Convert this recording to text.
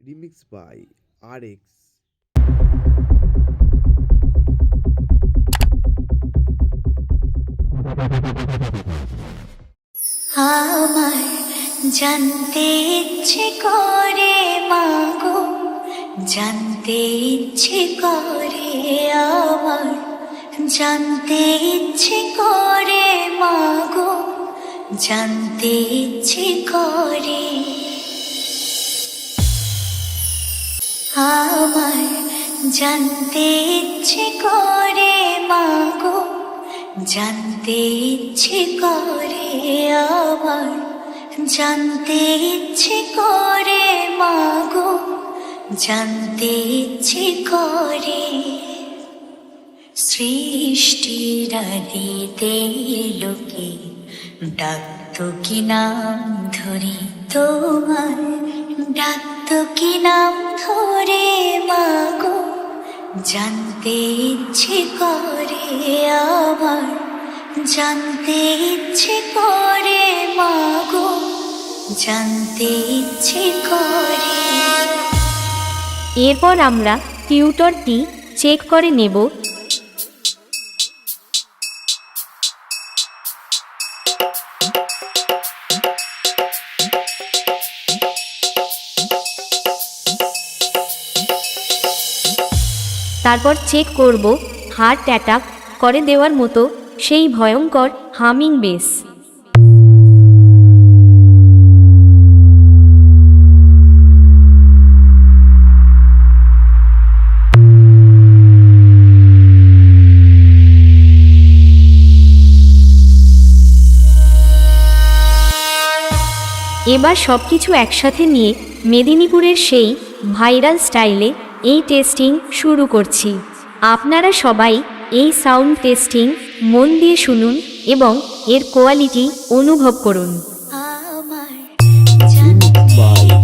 Remixed by RX. আমার জানতে ইচ্ছে করে মাগো, জানতে ইচ্ছে করে আমার, জানতে ইচ্ছে করে মাগো, জানতে ইচ্ছে করে আমার, জানতে ইচ্ছে করে মাগো, জানতে ইচ্ছে করে আমার, জানতে ইচ্ছে করে মাগো, জানতে ইচ্ছে করে সৃষ্টির আদিতে লোকে ডাকতো কি নাম ধরে তোমার, ডাকতো কি নাম ধরে মাগো, জানতে ইচ্ছে করে আমার, জানতে ইচ্ছে করে মাগো, জানতে ইচ্ছে করে। এরপর আমরা টিউটরটি চেক করে নেব। তারপর চেক করব হার্ট অ্যাটাক করে দেওয়ার মতো সেই ভয়ঙ্কর হামিং বেস। এবার সব কিছু একসাথে নিয়ে মেদিনীপুরের সেই ভাইরাল স্টাইলে এই টেস্টিং শুরু করছি। আপনারা সবাই এই সাউন্ড টেস্টিং মন দিয়ে শুনুন এবং এর কোয়ালিটি অনুভব করুন। আমার Remixed by